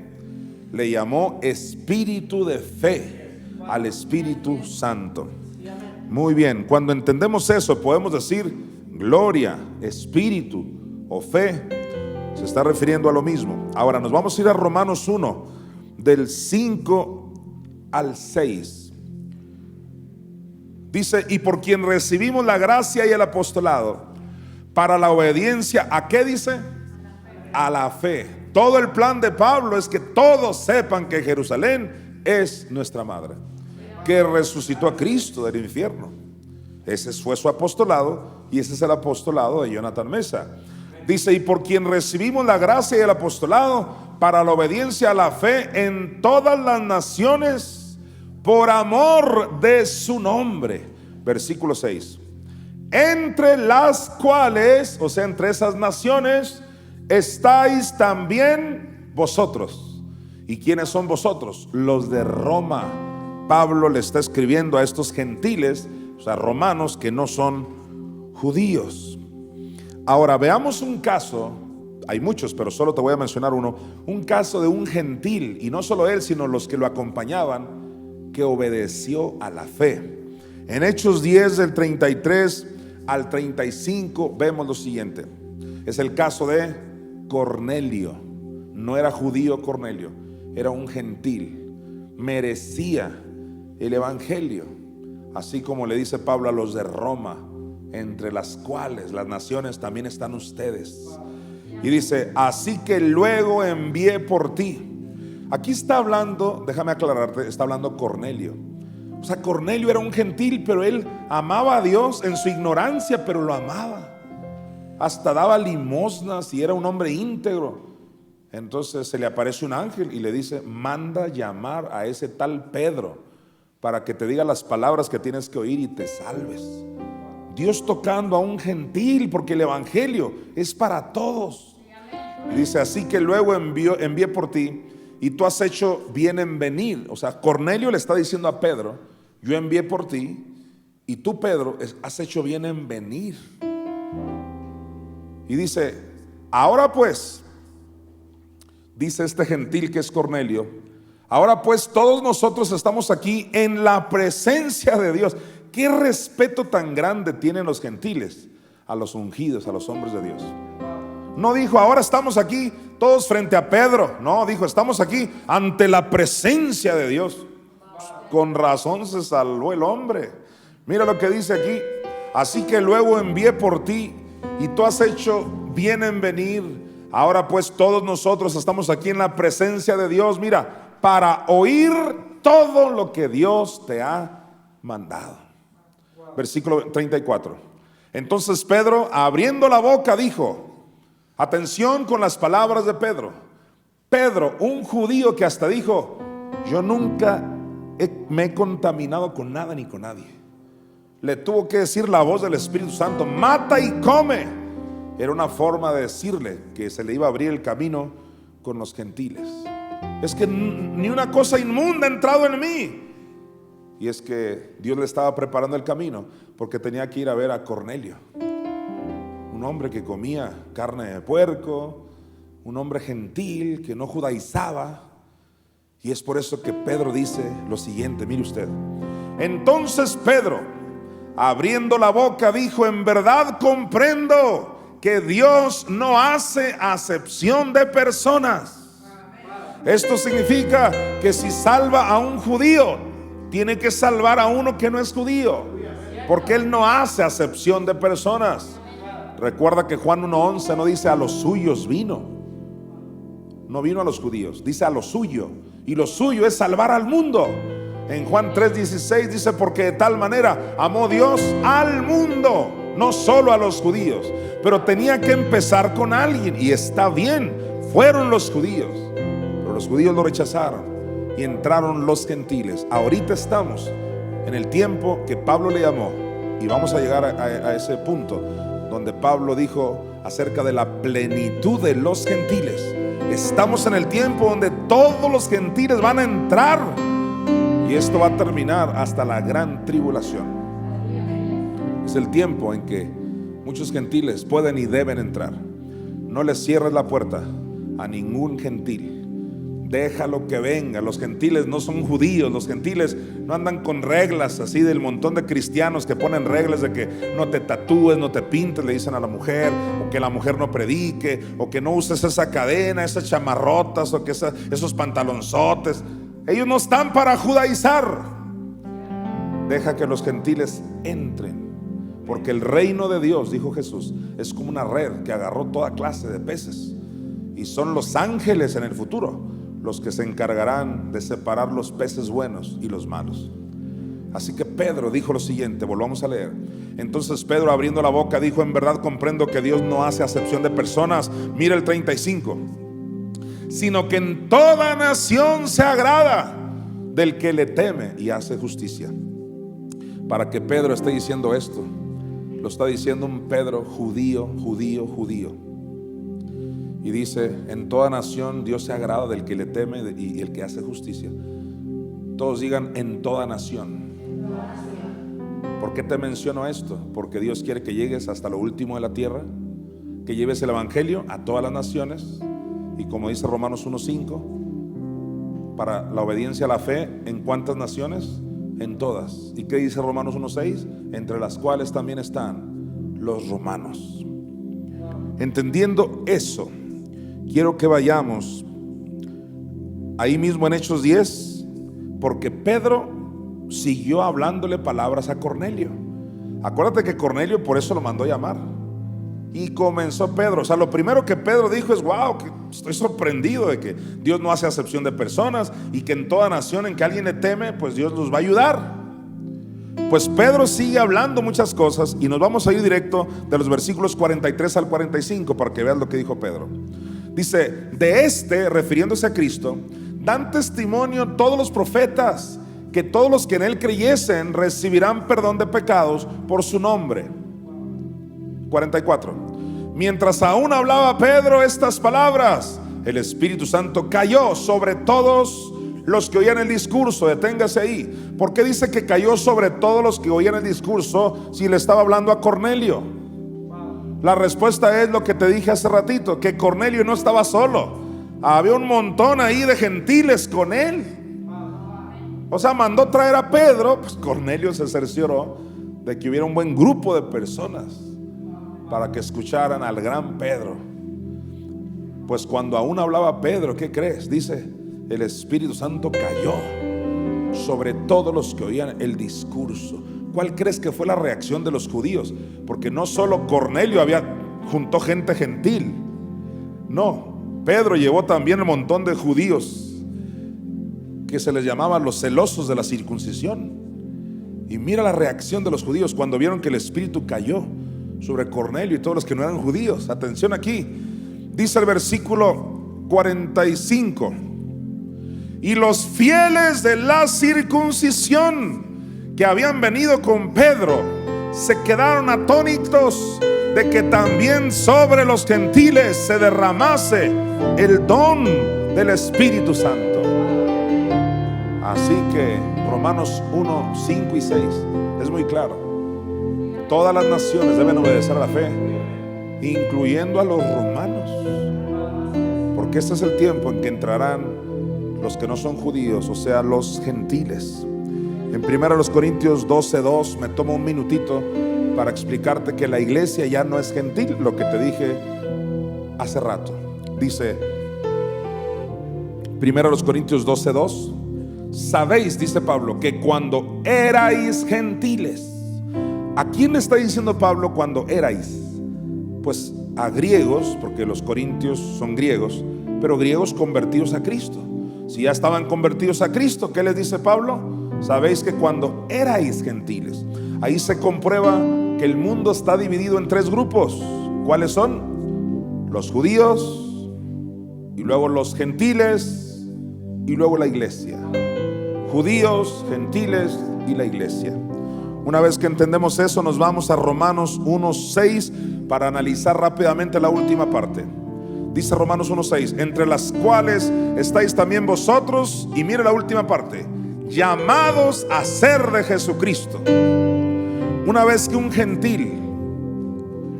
Le llamó espíritu de fe al Espíritu Santo. Muy bien, cuando entendemos eso, podemos decir gloria, espíritu o fe, se está refiriendo a lo mismo. Ahora nos vamos a ir a Romanos 1, del 5 al 6. Dice: y por quien recibimos la gracia y el apostolado para la obediencia, ¿a qué dice? A la fe. Todo el plan de Pablo es que todos sepan que Jerusalén es nuestra madre, que resucitó a Cristo del infierno. Ese fue su apostolado, y ese es el apostolado de Jonathan Mesa. Dice: y por quien recibimos la gracia y el apostolado para la obediencia a la fe en todas las naciones, por amor de su nombre. Versículo 6. Entre las cuales, o sea, entre esas naciones, estáis también vosotros. ¿Y quiénes son vosotros? Los de Roma. Pablo le está escribiendo a estos gentiles, o sea, romanos que no son judíos. Ahora veamos un caso, hay muchos, pero solo te voy a mencionar uno. Un caso de un gentil, y no solo él, sino los que lo acompañaban, que obedeció a la fe. En Hechos 10, del 33 al 35, vemos lo siguiente. Es el caso de Cornelio. No era judío Cornelio, era un gentil. Merecía el evangelio, así como le dice Pablo a los de Roma, entre las cuales las naciones también están ustedes. Y dice: así que luego envié por ti. Aquí está hablando, déjame aclararte, está hablando Cornelio. O sea, Cornelio era un gentil, pero él amaba a Dios en su ignorancia, pero lo amaba. Hasta daba limosnas y era un hombre íntegro. Entonces se le aparece un ángel y le dice: manda llamar a ese tal Pedro para que te diga las palabras que tienes que oír y te salves. Dios tocando a un gentil, porque el evangelio es para todos. Y dice: así que luego envié por ti, y tú has hecho bien en venir. O sea, Cornelio le está diciendo a Pedro: yo envié por ti, y tú, Pedro, has hecho bien en venir. Y dice: ahora pues, dice este gentil que es Cornelio, ahora pues todos nosotros estamos aquí en la presencia de Dios. Qué respeto tan grande tienen los gentiles a los ungidos, a los hombres de Dios. No dijo: ahora estamos aquí todos frente a Pedro. No, dijo: estamos aquí ante la presencia de Dios. Con razón se salvó el hombre. Mira lo que dice aquí: así que luego envié por ti, y tú has hecho bien en venir. Ahora pues todos nosotros estamos aquí en la presencia de Dios, mira, para oír todo lo que Dios te ha mandado. Versículo 34. Entonces Pedro, abriendo la boca, dijo, atención con las palabras de Pedro. Pedro, un judío que hasta dijo: yo nunca me he contaminado con nada ni con nadie. Le tuvo que decir la voz del Espíritu Santo: mata y come. Era una forma de decirle que se le iba a abrir el camino con los gentiles. Es que ni una cosa inmunda ha entrado en mí. Y es que Dios le estaba preparando el camino, porque tenía que ir a ver a Cornelio, un hombre que comía carne de puerco, un hombre gentil que no judaizaba. Y es por eso que Pedro dice lo siguiente, mire usted. Entonces Pedro, abriendo la boca, dijo: en verdad comprendo que Dios no hace acepción de personas. Esto significa que si salva a un judío, tiene que salvar a uno que no es judío, porque Él no hace acepción de personas. Recuerda que Juan 1:11 no dice a los suyos vino. No vino a los judíos, dice a lo suyo. Y lo suyo es salvar al mundo. En Juan 3:16 dice: porque de tal manera amó Dios al mundo, no solo a los judíos. Pero tenía que empezar con alguien, y está bien, fueron los judíos. Pero los judíos lo rechazaron y entraron los gentiles. Ahorita estamos en el tiempo que Pablo le llamó, y vamos a llegar a ese punto donde Pablo dijo acerca de la plenitud de los gentiles. Estamos en el tiempo donde todos los gentiles van a entrar, y esto va a terminar hasta la gran tribulación. Es el tiempo en que muchos gentiles pueden y deben entrar. No les cierres la puerta a ningún gentil. Déjalo que venga. Los gentiles no son judíos. Los gentiles no andan con reglas así del montón de cristianos que ponen reglas de que no te tatúes, no te pintes, le dicen a la mujer, o que la mujer no predique, o que no uses esa cadena, esas chamarrotas, o que esos pantalonzotes. Ellos no están para judaizar. Deja que los gentiles entren, porque el reino de Dios, dijo Jesús, es como una red que agarró toda clase de peces, y son los ángeles en el futuro los que se encargarán de separar los peces buenos y los malos. Así que Pedro dijo lo siguiente, volvamos a leer. Entonces Pedro, abriendo la boca, dijo: en verdad comprendo que Dios no hace acepción de personas. Mira el 35. Sino que en toda nación se agrada del que le teme y hace justicia. Para que Pedro esté diciendo esto, lo está diciendo un Pedro judío. Y dice: en toda nación Dios se agrada del que le teme y el que hace justicia. Todos digan: en toda nación. ¿Por qué te menciono esto? Porque Dios quiere que llegues hasta lo último de la tierra, que lleves el evangelio a todas las naciones. Y como dice Romanos 1:5, para la obediencia a la fe, ¿en cuántas naciones? En todas. ¿Y qué dice Romanos 1:6? Entre las cuales también están los romanos. Entendiendo eso, quiero que vayamos ahí mismo en Hechos 10, porque Pedro siguió hablándole palabras a Cornelio. Acuérdate que Cornelio por eso lo mandó llamar. Y comenzó Pedro, o sea, lo primero que Pedro dijo es: wow, que estoy sorprendido de que Dios no hace acepción de personas, y que en toda nación en que alguien le teme, pues Dios los va a ayudar. Pues Pedro sigue hablando muchas cosas, y nos vamos a ir directo de los versículos 43 al 45 para que veas lo que dijo Pedro. Dice: de refiriéndose a Cristo, dan testimonio todos los profetas, que todos los que en él creyesen recibirán perdón de pecados por su nombre. 44. Mientras aún hablaba Pedro estas palabras, el Espíritu Santo cayó sobre todos los que oían el discurso. Deténgase ahí. ¿Por qué dice que cayó sobre todos los que oían el discurso si le estaba hablando a Cornelio? La respuesta es lo que te dije hace ratito, que Cornelio no estaba solo. Había un montón ahí de gentiles con él. O sea, mandó traer a Pedro. Pues Cornelio se cercioró de que hubiera un buen grupo de personas para que escucharan al gran Pedro. Pues cuando aún hablaba Pedro, ¿qué crees? Dice: el Espíritu Santo cayó sobre todos los que oían el discurso. ¿Cuál crees que fue la reacción de los judíos? Porque no solo Cornelio juntó gente gentil. No, Pedro llevó también un montón de judíos que se les llamaba los celosos de la circuncisión. Y mira la reacción de los judíos cuando vieron que el Espíritu cayó sobre Cornelio y todos los que no eran judíos. Atención aquí, dice el versículo 45: y los fieles de la circuncisión que habían venido con Pedro se quedaron atónitos de que también sobre los gentiles se derramase el don del Espíritu Santo. Así que Romanos 1, 5 y 6 es muy claro. Todas las naciones deben obedecer a la fe, incluyendo a los romanos, porque este es el tiempo en que entrarán los que no son judíos, o sea, los gentiles. En 1 Corintios 12:2 me tomo un minutito para explicarte que la iglesia ya no es gentil, lo que te dije hace rato. Dice 1 Corintios 12:2: sabéis, dice Pablo, que cuando erais gentiles. ¿A quién le está diciendo Pablo cuando erais? Pues a griegos, porque los corintios son griegos, pero griegos convertidos a Cristo. Si ya estaban convertidos a Cristo, ¿qué les dice Pablo? Sabéis que cuando erais gentiles. Ahí se comprueba que el mundo está dividido en tres grupos. ¿Cuáles son? Los judíos, y luego los gentiles, y luego la iglesia. Judíos, gentiles y la iglesia. Una vez que entendemos eso, nos vamos a Romanos 1:6 para analizar rápidamente la última parte. Dice Romanos 1:6: entre las cuales estáis también vosotros, y mire la última parte, llamados a ser de Jesucristo. Una vez que un gentil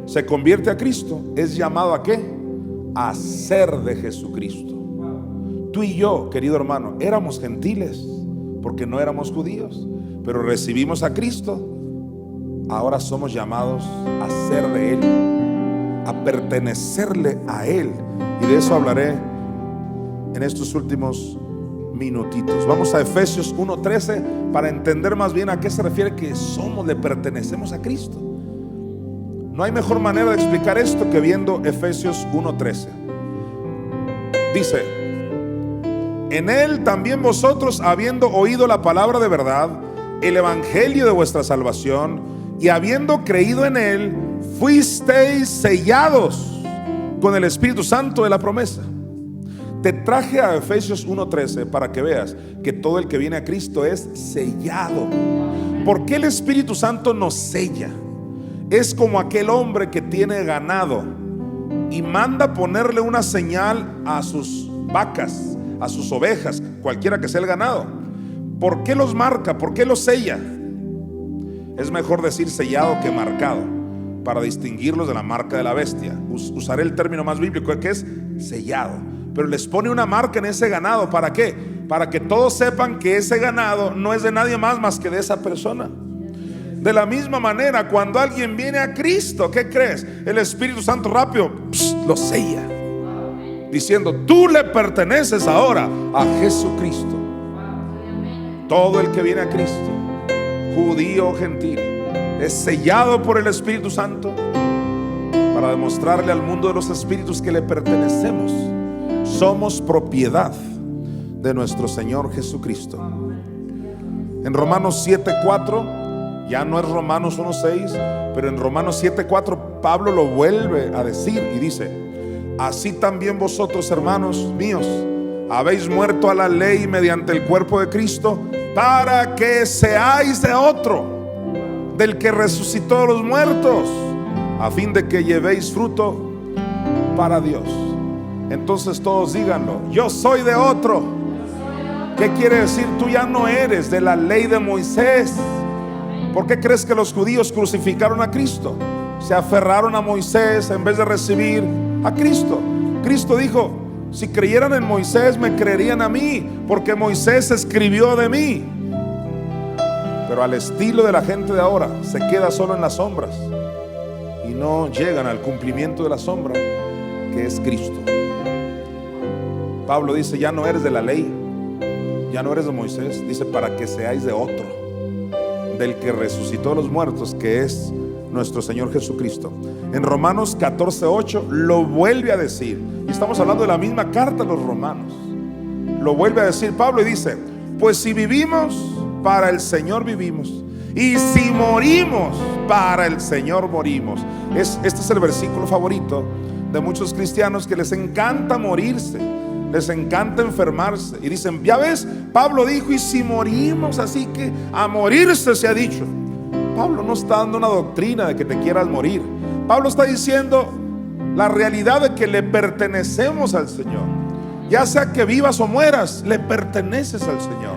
se convierte a Cristo, es llamado ¿a qué? A ser de Jesucristo. Tú y yo, querido hermano, éramos gentiles porque no éramos judíos, pero recibimos a Cristo. Ahora somos llamados a ser de Él, a pertenecerle a Él. Y de eso hablaré en estos últimos minutitos. Vamos a Efesios 1:13 para entender más bien a qué se refiere que somos, le pertenecemos a Cristo. No hay mejor manera de explicar esto que viendo Efesios 1:13. Dice: en Él también vosotros, habiendo oído la palabra de verdad, el evangelio de vuestra salvación, y habiendo creído en Él, fuisteis sellados con el Espíritu Santo de la promesa. Te traje a Efesios 1:13 para que veas que todo el que viene a Cristo es sellado. ¿Por qué el Espíritu Santo nos sella? Es como aquel hombre que tiene ganado y manda ponerle una señal a sus vacas, a sus ovejas, cualquiera que sea el ganado. ¿Por qué los marca? ¿Por qué los sella? Es mejor decir sellado que marcado, para distinguirlos de la marca de la bestia. Usaré el término más bíblico, que es sellado. Pero les pone una marca en ese ganado. ¿Para qué? Para que todos sepan que ese ganado no es de nadie más que de esa persona. De la misma manera, cuando alguien viene a Cristo, ¿qué crees? El Espíritu Santo rápido lo sella, diciendo: tú le perteneces ahora a Jesucristo. Todo el que viene a Cristo, judío o gentil, es sellado por el Espíritu Santo para demostrarle al mundo de los espíritus que le pertenecemos. Somos propiedad de nuestro Señor Jesucristo. En Romanos 7:4, ya no es Romanos 1:6, pero en Romanos 7:4 Pablo lo vuelve a decir y dice: así también vosotros, hermanos míos, habéis muerto a la ley mediante el cuerpo de Cristo, para que seáis de otro, del que resucitó a los muertos, a fin de que llevéis fruto para Dios. Entonces todos díganlo: yo soy de otro. ¿Qué quiere decir? Tú ya no eres de la ley de Moisés. ¿Por qué crees que los judíos crucificaron a Cristo? Se aferraron a Moisés en vez de recibir a Cristo. Cristo dijo: si creyeran en Moisés, me creerían a mí, porque Moisés escribió de mí. Pero al estilo de la gente de ahora, se queda solo en las sombras y no llegan al cumplimiento de la sombra, que es Cristo. Pablo dice: ya no eres de la ley, ya no eres de Moisés. Dice: para que seáis de otro, del que resucitó a los muertos, que es nuestro Señor Jesucristo. En Romanos 14:8 lo vuelve a decir, y estamos hablando de la misma carta a los romanos. Lo vuelve a decir Pablo y dice: pues si vivimos, para el Señor vivimos, y si morimos, para el Señor morimos. Este es el versículo favorito de muchos cristianos, que les encanta morirse, les encanta enfermarse, y dicen: ya ves, Pablo dijo: y si morimos, así que a morirse se ha dicho. Pablo no está dando una doctrina de que te quieras morir. Pablo está diciendo la realidad de que le pertenecemos al Señor. Ya sea que vivas o mueras, le perteneces al Señor.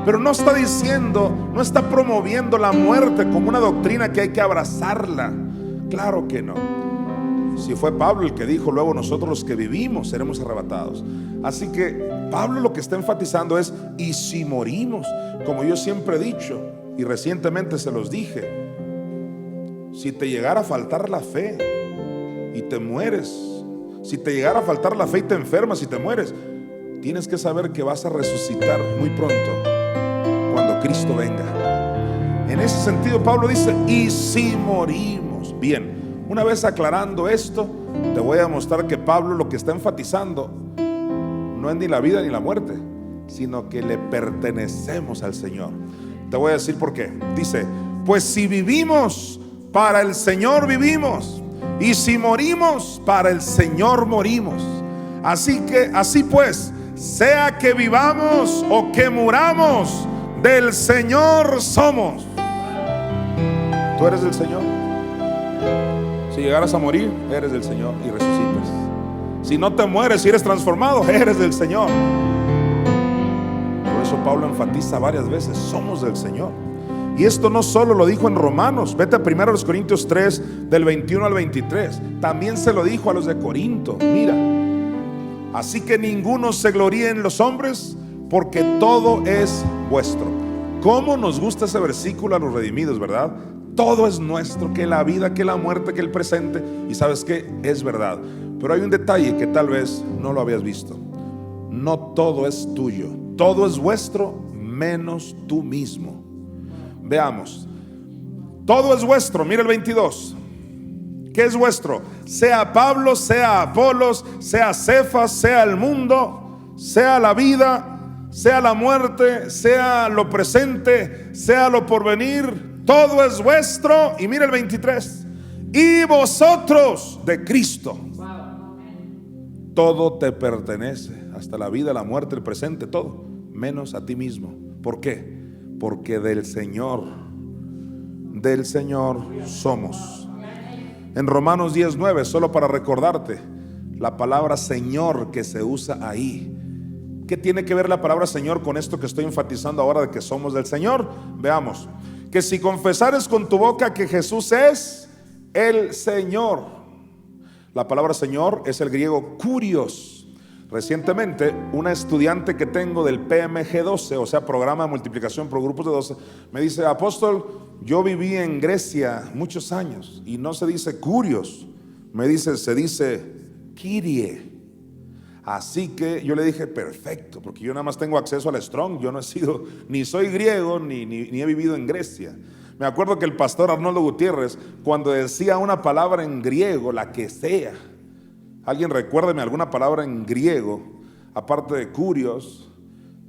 Pero no está diciendo, no está promoviendo la muerte como una doctrina que hay que abrazarla. Claro que no. Si fue Pablo el que dijo, luego nosotros los que vivimos seremos arrebatados. Así que Pablo lo que está enfatizando es, y si morimos, como yo siempre he dicho, y recientemente se los dije, si te llegara a faltar la fe y te mueres, si te llegara a faltar la fe y te enfermas y te mueres, tienes que saber que vas a resucitar muy pronto cuando Cristo venga. En ese sentido Pablo dice, y si morimos. Bien, una vez aclarando esto, te voy a mostrar que Pablo lo que está enfatizando no es ni la vida ni la muerte, sino que le pertenecemos al Señor. Te voy a decir por qué. Dice, pues si vivimos, para el Señor vivimos, y si morimos, para el Señor morimos. Así pues, sea que vivamos o que muramos, del Señor somos. Tú eres del Señor. Si llegaras a morir, eres del Señor y resucitas. Si no te mueres y eres transformado, eres del Señor. Por eso Pablo enfatiza varias veces, somos del Señor. Y esto no solo lo dijo en Romanos, vete a 1 Corintios 3 del 21 al 23, también se lo dijo a los de Corinto. Mira, así que ninguno se gloríe en los hombres, porque todo es vuestro. ¿Cómo nos gusta ese versículo a los redimidos, verdad? Todo es nuestro, que la vida, que la muerte, que el presente. Y sabes qué, es verdad. Pero hay un detalle que tal vez no lo habías visto. No todo es tuyo, todo es vuestro, menos tú mismo. Veamos, todo es vuestro. Mira el 22. ¿Qué es vuestro? Sea Pablo, sea Apolos, sea Cefas, sea el mundo, sea la vida, sea la muerte, sea lo presente, sea lo porvenir. Todo es vuestro. Y mira el 23. Y vosotros de Cristo. Todo te pertenece, hasta la vida, la muerte, el presente, todo, menos a ti mismo. ¿Por qué? Porque del Señor somos. En Romanos 10:9, solo para recordarte, la palabra Señor que se usa ahí. ¿Qué tiene que ver la palabra Señor con esto que estoy enfatizando ahora de que somos del Señor? Veamos, que si confesares con tu boca que Jesús es el Señor. La palabra Señor es el griego kurios. Recientemente, una estudiante que tengo del PMG 12, o sea, programa de multiplicación por grupos de 12, me dice, apóstol, yo viví en Grecia muchos años y no se dice kurios, se dice Kyrie. Así que yo le dije, perfecto, porque yo nada más tengo acceso al Strong, yo no he sido, ni soy griego, ni he vivido en Grecia. Me acuerdo que el pastor Arnoldo Gutiérrez, cuando decía una palabra en griego, la que sea, alguien recuérdeme alguna palabra en griego, aparte de kurios,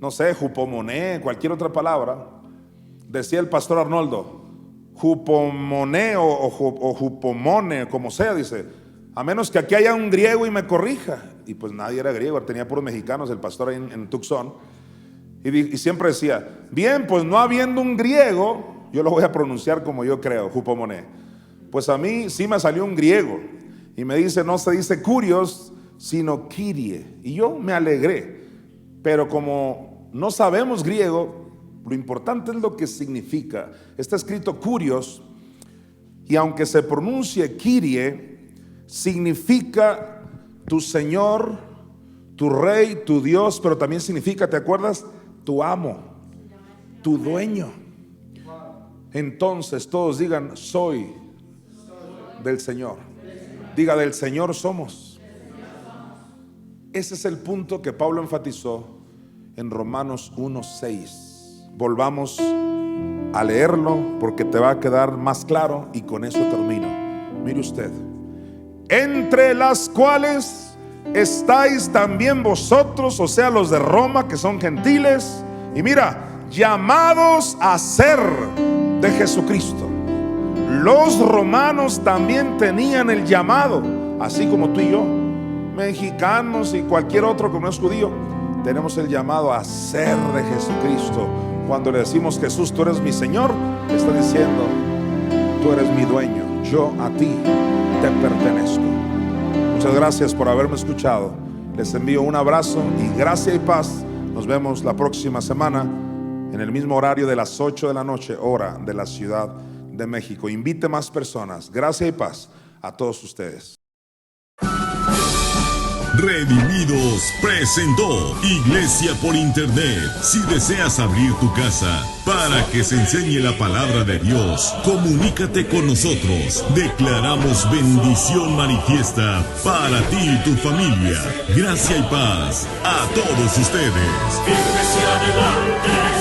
no sé, jupomoné, cualquier otra palabra. Decía el pastor Arnoldo, jupomoné o jupomone, como sea, dice, a menos que aquí haya un griego y me corrija. Y pues nadie era griego, tenía puros mexicanos, el pastor ahí en Tucson. Y siempre decía, bien, pues no habiendo un griego, yo lo voy a pronunciar como yo creo, jupomoné. Pues a mí sí me salió un griego. Y me dice, no se dice kurios, sino Kyrie. Y yo me alegré. Pero como no sabemos griego, lo importante es lo que significa. Está escrito kurios, y aunque se pronuncie Kyrie, significa tu Señor, tu Rey, tu Dios, pero también significa, ¿te acuerdas? Tu amo, tu dueño. Entonces todos digan, soy del Señor. Diga, del Señor somos. Ese es el punto que Pablo enfatizó en Romanos 1:6. Volvamos a leerlo porque te va a quedar más claro y con eso termino. Mire usted, entre las cuales estáis también vosotros, o sea, los de Roma que son gentiles, y mira, llamados a ser de Jesucristo. Los romanos también tenían el llamado, así como tú y yo, mexicanos y cualquier otro que no es judío, tenemos el llamado a ser de Jesucristo. Cuando le decimos, Jesús, tú eres mi Señor, está diciendo, tú eres mi dueño, yo a ti te pertenezco. Muchas gracias por haberme escuchado. Les envío un abrazo y gracia y paz. Nos vemos la próxima semana en el mismo horario de las 8 de la noche, hora de la Ciudad de México. Invite más personas. Gracia y paz a todos ustedes. Redimidos presentó Iglesia por Internet. Si deseas abrir tu casa para que se enseñe la palabra de Dios, comunícate con nosotros. Declaramos bendición manifiesta para ti y tu familia. Gracia y paz a todos ustedes. Firmes y adelante.